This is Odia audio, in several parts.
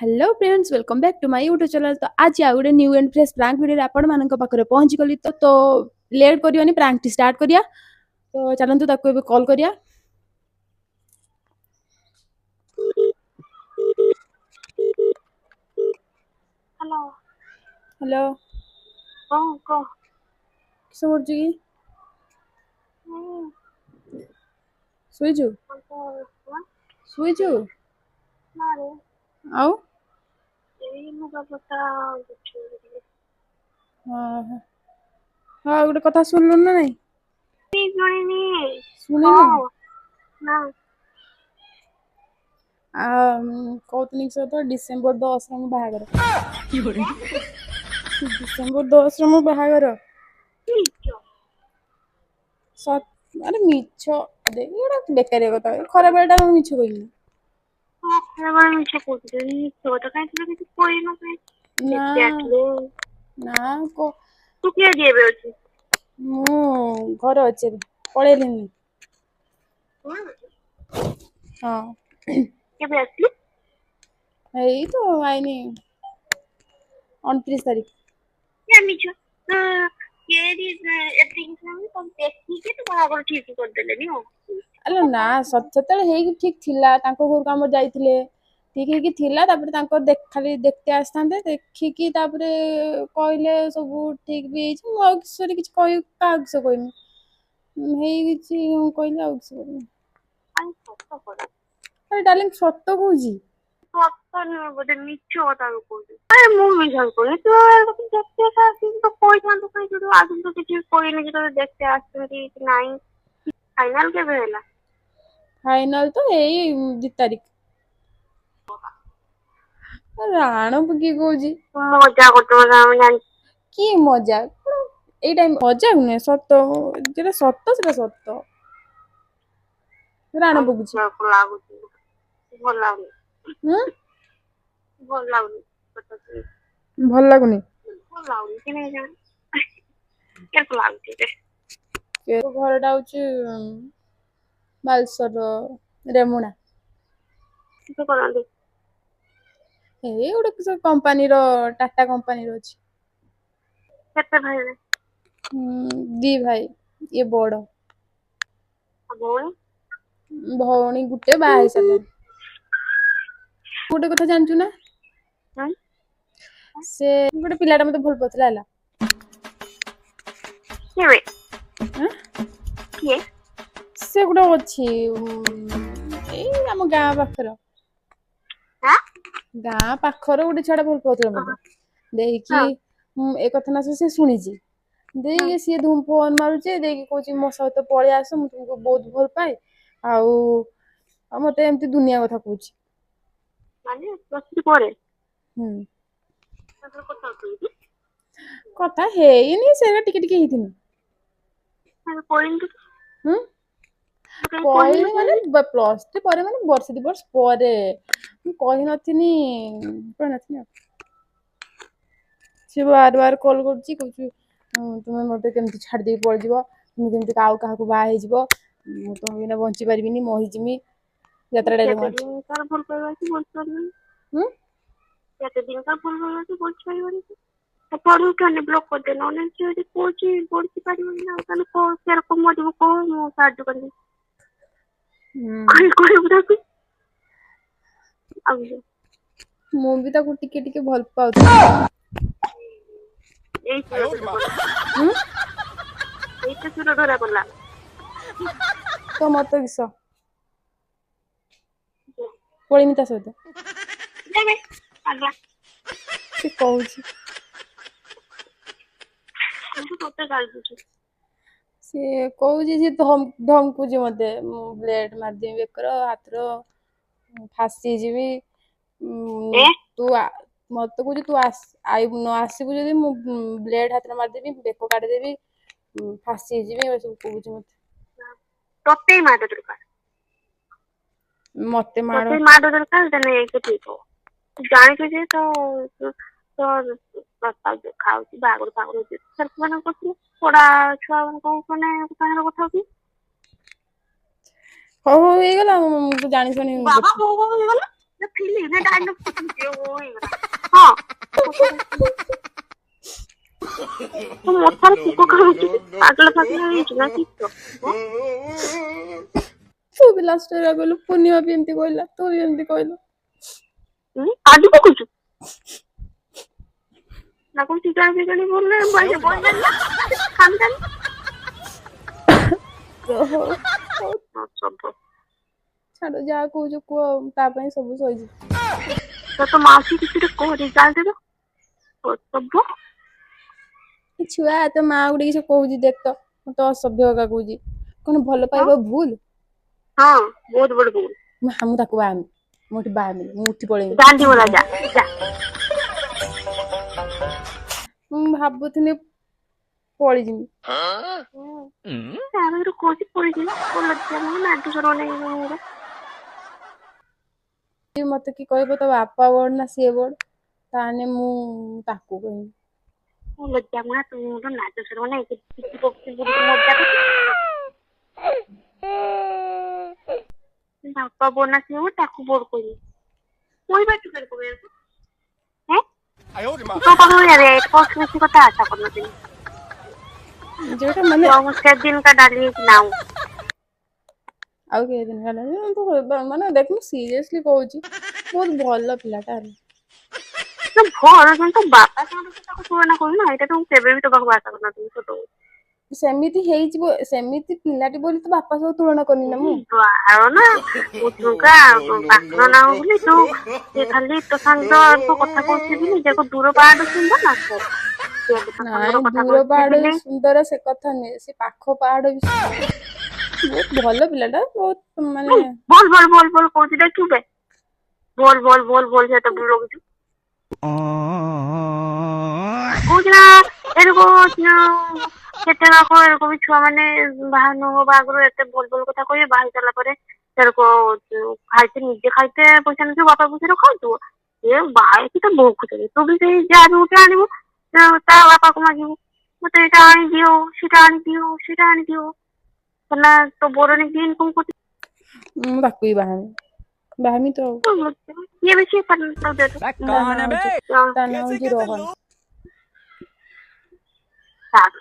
Hello friends welcome back to my YouTube channel. तो आज आ गोटे new and fresh prank video आपण मानक पाखरे पहुंची गली तो लेट करियोनी प्रांक टी स्टार्ट करिया। तो चलंतु ताको एबे कॉल करिया। हेलो हेलो कह किस करछु की सुइजु सुइजु आउ हां हां गोटे कथा सुनलु ना नहीं सुनिनु कहतनी तो डिसेम्बर 10 रे मो बाहागर डिसेम्बर 10 रे मो बाहागर सत अरे मिछ दे एड़ा बेकारिया कथा खराब बेटा मु मिछ कहिनी ना ना को मु घर अच्छे पळेलिनी हां एई तो आइनी 29 तारीख अरे ना सतले हेई ठीक थिला तांको घर काम जाइथिले ठीक है कि थिला तापर तांको देख खाली देखते आस्थांते देखि कि तापर कहले सब ठीक भी छै मु अक्सर किछ कहि का अक्सर कहिनी हेई किछ कहले अक्सर अरे डार्लिंग सत्य कहूजी फाइनल तो एई 2 तारीख राण की कहूजी की मजा এই টাইম মজা নুহে সত্য যেটা সত্য সেটা সত্য রাণ বগুছি হুম ଭଲ ଲାଗୁନି ଘରଟା ହଉଛି ବାଲେଶ୍ୱର ରେମୁଣା ଏଇ ଗୋଟେ କିଛି କମ୍ପାନୀର ଟାଟା କମ୍ପାନୀର ଅଛି ଦି ଭାଇ ଇଏ ବଡ ଭଉଣୀ ଗୋଟେ ବାହା ହେଇ ସାରିଲାଣି ଗୋଟେ କଥା ଜାଣିଛୁ ନା ସେ ଗୋଟେ ପିଲାଟା ମତେ ଭଲ ପାଉଥିଲା ହେଲା ସେ ଗୋଟେ ଅଛି ଏଇ ଆମ ଗାଁ ପାଖର ଗୋଟେ ଛୁଆଟା ଭଲ ପାଉଥିଲା ମତେ ଦେଇକି ଏ କଥା ନା ସେ ଶୁଣିଛି ଦେଇକି ସିଏ ଧୁମ ଫୋନ ମାରୁଛି ଦେଇକି କହୁଛି ମୋ ସହିତ ପଳେଇ ଆସ ମୁଁ ତୁମକୁ ବହୁତ ଭଲ ପାଏ ଆଉ ମତେ ଏମିତି ଦୁନିଆ କଥା କହୁଛି କଥା ହେଇନି ସେଇଟା ଟିକେ ଟିକେ ହେଇଥିନି କହିଲି ମାନେ ପ୍ଲସ୍ ଥ୍ରୀ ପରେ ମାନେ ବର୍ଷେ 2 ବର୍ଷ ପରେ ମୁଁ କହିନଥିନି ଆଉ ସେ ବାର କଲ୍ କରୁଛି କହୁଛି ତୁମେ ମତେ କେମିତି ଛାଡି ଦେଇକି ପଳେଇଯିବ ତୁମେ କେମିତି ଆଉ କାହାକୁ ବାହା ହେଇଯିବ ମୁଁ ତମ ବିନା ବଞ୍ଚି ପାରିବିନି ମରିଯିମି ଯାତ୍ରା ଡାଇଲଗ ମୁଁ ବି ତାକୁ ଟିକେ ଟିକେ ଭଲ ପାଉଥିଲି ତ ମତ କିସ ପଳେଇମି ତା ସହିତ ସେ କହୁଛି ସେ କହୁଛି ସେ ଧମକୁଛି ମତେ ମୁଁ ବ୍ଲେଡ ମାରିଦେବି ବେକର ହାତର ଫାସି ଯିବି ତୁ ମତେ କହୁଛି ତୁ ନ ଆସିବୁ ଯଦି ମୁଁ ବ୍ଲେଡ ହାତରେ ମାରିଦେବି ବେକ କାଟିଦେବି ଫାସି ଯିବି ସବୁ କହୁଛି ମତେ ମତେ ମାଡ଼ ଜାଣିଛୁ ଯେ ତ ଖାଉଛି ବାହାଘର ପଡା ଛୁଆ ସାଙ୍ଗରେ କଥା ହଉଛି ହଉ ହେଇଗଲା ମୁଁ ଜାଣି ଶୁଣି ଫିଲ୍ମ ନା ଡାଇଲଗ ହଁ ତୁ ମୋଟାରେ କୁକ ଖାଉଛୁ ପାଗଳ ପାଗଳ ହେଇଛୁ ନା କିସ ତୁ ବି ଲାଷ୍ଟ କହିଲୁ ପୂର୍ଣ୍ଣିମା ବି ଏମିତି କହିଲା ତୁ ବି ଏମିତି କହିଲୁ କାଜୁ ପକଉଛୁ ନା କଣ ଚିକେନ ଫିକେନ ବୋଲଲେ ବୋଲଲେ ଖାନ୍ତାନି ହଉ ସବୁ ଛାଡ ଯାହା କହୁଛୁ କୁହ ତା ପାଇଁ ସବୁ ସହିଯିବ ତ ମାଉସୀ କିଛି କହ ରେଜଲ୍ଟ ର ସବୁ ଛୁଆ ତ ମା ଗୋଟେ କିଛି କହୁଛି ଦେଖ ତ ମତେ ଅସଭ୍ୟ ହକା କହୁଛି କଣ ଭଲ ପାଇବା ଭୁଲ ହଁ ବହୁତ ବଡ ଭୁଲ ମୁଁ ତାକୁ ବାହାହେମି ମୁଁ ଏଠି ବାହାହେମି ମୁଁ ଉଠି ଗାଣ୍ଡି ମରା ଯା ଯା ପଳେଇମି ମୁଁ ଭାବୁଥିଲି ପଳେଇଯିବି ତାପରେ କହୁଛି ପଳେଇଯିବି ଲଜ୍ଜା ମାନେ ନାଠୁ ସର ନେଇ ମତେ କି କହିବ ତ ବାପା ବଡ ନା ସିଏ ବଡ ତାହେଲେ ମୁଁ ତାକୁ କହିବି ଲଜ୍ଜା ମା ତୁ ନାଜ ସର ମଜା ବାପା ବୋନା ସିଏ ତାକୁ ବୋର କରିବି କହିବାଛୁ ତୋ ପାଖରେ ବେଶୀ କଥା ଆଶା କରୁନଥିଲି ଯୋଉଟା ମାନେ ସେଦିନ କା ଡାଲି ହେଇକି ନାଉ ଆଉ କେଦିନ ଗଲା ମାନେ ଦେଖ ମୁଁ ସିରିୟସଲି କହୁଛି ବହୁତ ଭଲ ପିଲାଟା ଭଲ ତ ବାପା ସାଙ୍ଗରେ ତାକୁ ତୁଳନା କରୁନା ଏଇଟା ତ ମୁଁ କେବେ ବି ତୋ ପାଖକୁ ଆଶା କରିନଥିଲି ଛୋଟବେଳୁ ସେମିତି ହେଇଯିବ ସେମିତି ପିଲାଟି ବୋଲି ତ ବାପା ସହ ତୁଳନା କରିନି ନା ମୁଁ ଆଉ ନା ଉଛୁଙ୍କା ପାଖର ନା ବୋଲି ତୁ ସେ ଖାଲି ତୋ ସାଙ୍ଗ ତୋ କଥା କହୁଛି ବୋଲି ନିଜକୁ ଦୂର ପାହାଡ ସୁନ୍ଦର ନା ନାଇଁ ଦୂର ପାହାଡ ବି ସୁନ୍ଦର ସେ କଥା ନୁହେଁ ସେ ପାଖ ପାହାଡ ବି ସୁନ୍ଦର ବହୁତ ଭଲ ପିଲାଟା ବହୁତ ମାନେ ଭଲ କହୁଛି ଦେଖିବୁ ବେ ଭଲ ସେଟା ରହୁଛୁ କହୁଛି ନା ଏରକ କେତେ ବାକ ଏରକ ବି ଛୁଆ ମାନେ ବାହା ନ ବାହାଘର ଏତେ ଭଲ କଥା କହିବେ ବାହା ହେଇ ସାରିଲା ପରେ ସେରକ ଖାଇତେ ନିଜେ ଖାଇତେ ପଇସା ନଥିବ ବାପା ପଇସାରେ ଖାଉଥିବ ଏ ବାହା ହେଇକି ତା ବୋଉ କୁ ଦେବେ ତୁ ବି ସେଇ ଯାହା ବି ଗୋଟେ ଆଣିବୁ ତା ବାପାକୁ ମାଗିବୁ ମତେ ଏଇଟା ଆଣିଦିଅ ସେଇଟା ଆଣିଦିଅ ହେଲା ତୋ ବୋଉର ନିଜେ ଇନକମ୍ କରୁଛି ମୁଁ ତାକୁ ବି ବାହାହେମି ତ ଆଉ କିଏ ବେଶୀ ତା ନାଁ ହଉଛି ରୋହନ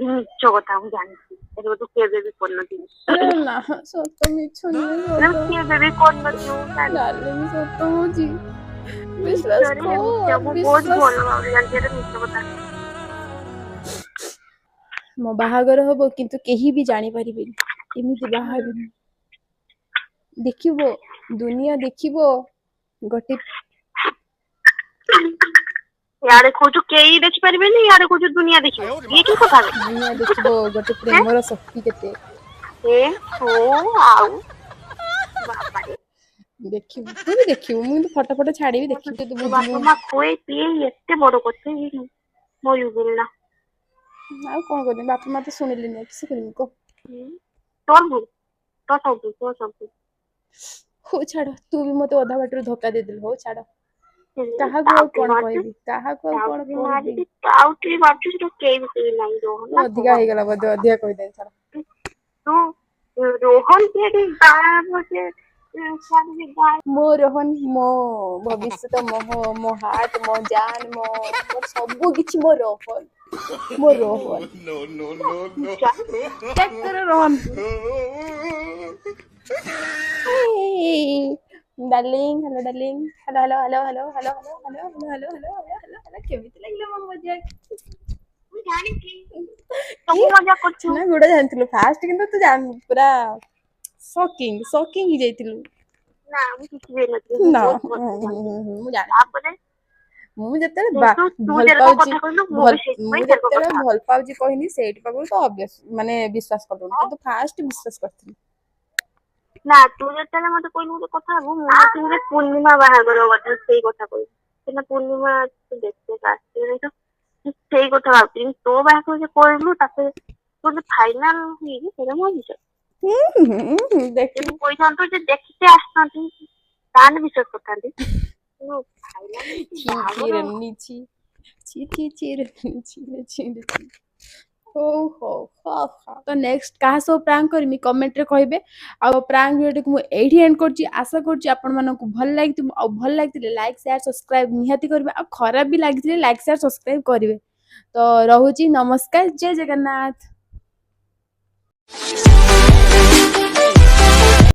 ମିଛ କଥା ମୁଁ ଜାଣିଛି ଏବେ ତୁ କେବେ ବି ଆରେ କରିନଥିବୁ ନା ସତ ମିଛ ନୁହେଁ ସତ କେବେ ବି କରିନଥିବୁ ଜାଣିଛି ଡାର୍ଲିଂ ସତ ହଉଛି ବିଶ୍ୱାସ ମିଛରେ ମିଛ କର ମୁଁ ବହୁତ ବିଶ୍ୱାସ ଭଲ ଭାବରେ ଜାଣିଛି ଏଟା ମିଛ କଥା ମୋ ବାହାଘର ହବ କିନ୍ତୁ କେହି ବି ଜାଣିପାରିବେନି ଏମିତି ବାହା ହେବି ଦେଖିବ ଦୁନିଆ ଦେଖିବ ଗୋଟେ ଇଆଡେ କହୁଛୁ କେହି ଦେଖିପାରିବେନି ଇଆଡେ କହୁଛୁ ଦୁନିଆ ଦେଖିବ ଇଏ କି କଥା ଦୁନିଆ ଦେଖିବ ଗୋଟେ ପ୍ରେମର ଶକ୍ତି କେତେ ଆଉ ବାବାରେ ଦେଖିବୁ ତୁ ବି ଦେଖିବୁ ମୁଁ କିନ୍ତୁ ଫଟୋ ଛାଡିବି ଦେଖିବୁ ତୁ ବୁଝିବୁ ବାପା ମା ଖୁଏଇ ପିଏଇ ଏତେ ବଡ କରିଛି ମରିଗଲି ନା ଆଉ କଣ କରିବି ବାପା ମା ତ ଶୁଣିଲେନି ଆଉ କିସ କରିବି କହ ତୋର ଭୁଲ ତୋ ସବୁ ହଉ ଛାଡ ତୁ ବି ମତେ ଅଧା ବାଟରୁ ଧୋକା ଦେଇଦେଲୁ ହଉ ଛାଡ କାହାକୁ ଆଉ କଣ କହିବି କାହାକୁ ଆଉ କଣ କହିବି ଆଉ ଟିକେ ମାରୁଛୁ ସେଟା କେହି ନାହିଁ ତୁ ଅଧିକା ହେଇଗଲା ବୋଧେ ଅଧିକା କହିଦେଲି ଛାଡ ତୁ ରୋହନ କିଏ ବାହା ମୋ ରୋହନ ମୋ ଭବିଷ୍ୟତ ମୋ ହାର୍ଟ ମୋ ଜାନ ମୋର ସବୁ କିଛି ମୋ ରୋହନ ମୋ Rohan darling hello darling hello କେମିତି ଲାଗିଲା ମୋ ମଜାକ ସବୁ ମଜା କରୁଛୁ ନା ଗୁଡା ଜାଣିଥିଲୁ ଫାଷ୍ଟ କିନ୍ତୁ ତୁ ପୁରା ସକିଂ ହେଇଯାଇଥିଲୁ ନା ମୁଁ କିଛି ବି ହେଇନଥିଲି ମୁଁ ନା ବହୁତ ଭଲ ମୁଁ ଜାଣିଛି ତାପରେ ମୁଁ ଯେତେବେଳେ ତୁ ଭଲ ଯେରକ ପାଉଛି କଥା କହିଲୁ ମୁଁ ବି ମୁଁ ସେଇଥିପାଇଁ ସେରକ ଯେତେବେଳେ କଥା ଭଲ ପାଉଛି କହିନି ସେଇଠି ପାଖରୁ ତ ମାନେ ବିଶ୍ୱାସ କରିଲୁନି କିନ୍ତୁ ଫାଷ୍ଟ ବିଶ୍ୱାସ କରିଥିଲି ନା ତୁ ଯେତେବେଳେ ମତେ କହିଲୁ ଗୋଟେ କଥା ହବୁ ମୁଁ ଭାବିଲି ପୂର୍ଣ୍ଣିମା ବାହାଘର କଥା ସେଇ କଥା କହିବୁ ସେଦିନ ପୂର୍ଣ୍ଣିମା ଦେଖେ ସେଇ କଥା ଭାବୁଛି ତୋ ବାହାଘର କହିଲୁ ତାପରେ ଗୋଟେ ଫାଇନାଲ ହେଇକି ସେଇଟା ମୁଁ ବିଶ୍ୱାସ ଯଦି ଦେଖିବୁ କହିଥାନ୍ତୁ ଯେ ଦେଖିତେ ଆସିଥାନ୍ତି ତାହେଲେ ବିଶ୍ୱାସ କରିଥାନ୍ତି ଛି ଛି ରେନି ଛି ଛି ଛି ଛି ରେନି ଛି ହଉ ହଉ ହଉ ହଉ ତ ନେକ୍ସଟ କାହା ସହ ପ୍ରାଙ୍କ କରିମି କମେଣ୍ଟରେ କହିବେ। ଆଉ ପ୍ରାଙ୍କ ଭିଡ଼ିଓଟିକୁ ମୁଁ ଏଇଠି ଏଣ୍ଡ କରୁଛି। ଆଶା କରୁଛି ଆପଣମାନଙ୍କୁ ଭଲ ଲାଗିଥିବ। ଆଉ ଭଲ ଲାଗିଥିଲେ ଲାଇକ୍ ସେୟାର ସବସ୍କ୍ରାଇବ ନିହାତି କରିବେ। ଆଉ ଖରାପ ବି ଲାଗିଥିଲେ ଲାଇକ୍ ସେୟାର ସବସ୍କ୍ରାଇବ କରିବେ। ତ ରହୁଛି ନମସ୍କାର, ଜୟ ଜଗନ୍ନାଥ।